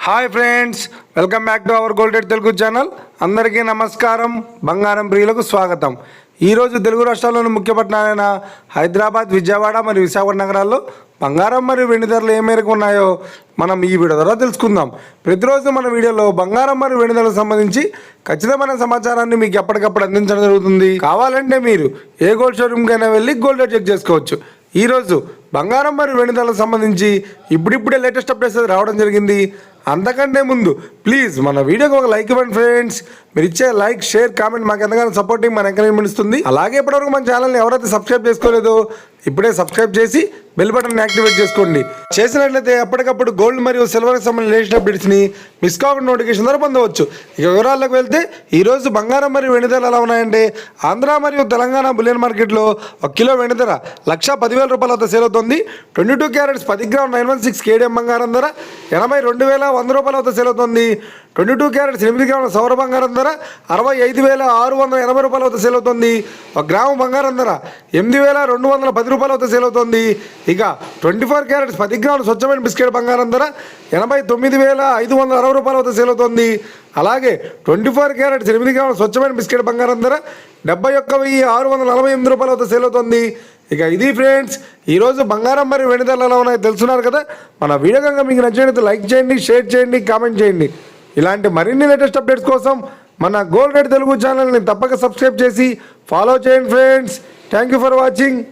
Hi friends, welcome back to our golden Telugu channel. అందరికీ నమస్కారం. బంగారం ప్రియులకు స్వాగతం. ఈరోజు తెలుగు రాష్ట్రాల్లోని ముఖ్య పట్టణాలైన హైదరాబాద్, విజయవాడ మరియు విశాఖపట్నం నగరాల్లో బంగారం మరియు వెండి ధరలు ఏ మేరకు ఉన్నాయో మనం ఈ వీడియో ద్వారా తెలుసుకుందాం. ప్రతిరోజు మన వీడియోలో బంగారం మరియు వెండి ధరలకు సంబంధించి ఖచ్చితమైన సమాచారాన్ని మీకు ఎప్పటికప్పుడు అందించడం జరుగుతుంది. కావాలంటే మీరు ఏ గోల్డ్ షోరూమ్కైనా వెళ్ళి గోల్డ్ రేట్ చెక్ చేసుకోవచ్చు. ఈరోజు బంగారం మరియు వెండి ధరలకు సంబంధించి ఇప్పుడిప్పుడే లేటెస్ట్ అప్డేట్స్ రావడం జరిగింది. అంతకంటే ముందు ప్లీజ్ మన వీడియోకి ఒక లైక్ ఇవ్వండి ఫ్రెండ్స్. మీరు ఇచ్చే లైక్, షేర్, కామెంట్ మాకు ఎంతగానో సపోర్టింగ్, మన ఎంకరేజ్మెంట్ ఇస్తుంది. అలాగే ఇప్పటివరకు మన ఛానల్ని ఎవరైతే సబ్స్క్రైబ్ చేసుకోలేదో ఇప్పుడే సబ్స్క్రైబ్ చేసి బెల్ బటన్ యాక్టివేట్ చేసుకోండి. చేసినట్లయితే ఎప్పటికప్పుడు గోల్డ్ మరియు సిల్వర్కి సంబంధించిన లేటెస్ట్ అప్డేట్స్ని మిస్ కాకుండా నోటిఫికేషన్ ద్వారా పొందవచ్చు. ఇక వివరాల్లోకి వెళ్తే ఈరోజు బంగారం మరియు వెండి ధరలు ఎలా ఉన్నాయంటే, ఆంధ్ర మరియు తెలంగాణ బులియన్ మార్కెట్లో 1 కిలో వెండి ధర 1,10,000 రూపాయల వద్ద సేల్ అవుతుంది. 22 క్యారెట్స్ 10 గ్రామ్ 916 కేడిఎం బంగారం ధర 82,100 రూపాయల వద్ద సేల్ అవుతుంది. 22 క్యారెట్స్ 8 గ్రాముల సౌర బంగారం ధర 65,680 రూపాయల వద్ద సేల్ అవుతుంది. 1 గ్రాము బంగారం ధర 8,210 రూపాయల వద్ద సేల్ అవుతుంది. ఇక 24 క్యారెట్స్ 10 గ్రాముల స్వచ్ఛమైన బిస్కెట్ బంగారం ధర 89,560 రూపాయల వద్ద సేల్ అవుతుంది. అలాగే 24 క్యారెట్స్ 8 గ్రాముల స్వచ్ఛమైన బిస్కెట్ బంగారం ధర 71,648 రూపాయల వద్ద సేల్ అవుతుంది. ఇక ఇది ఫ్రెండ్స్, ఈరోజు బంగారం మరియు వెండి ధరలు ఎలా ఉన్నాయో తెలుసున్నారు కదా. మన వీడియో కనుక మీకు నచ్చినట్లయితే లైక్ చేయండి, షేర్ చేయండి, కామెంట్ చేయండి. ఇలాంటి మరిన్ని లేటెస్ట్ అప్డేట్స్ కోసం మన గోల్డ్ రేట్ తెలుగు ఛానల్ని తప్పక సబ్స్క్రైబ్ చేసి ఫాలో చేయండి friends. Thank you for watching.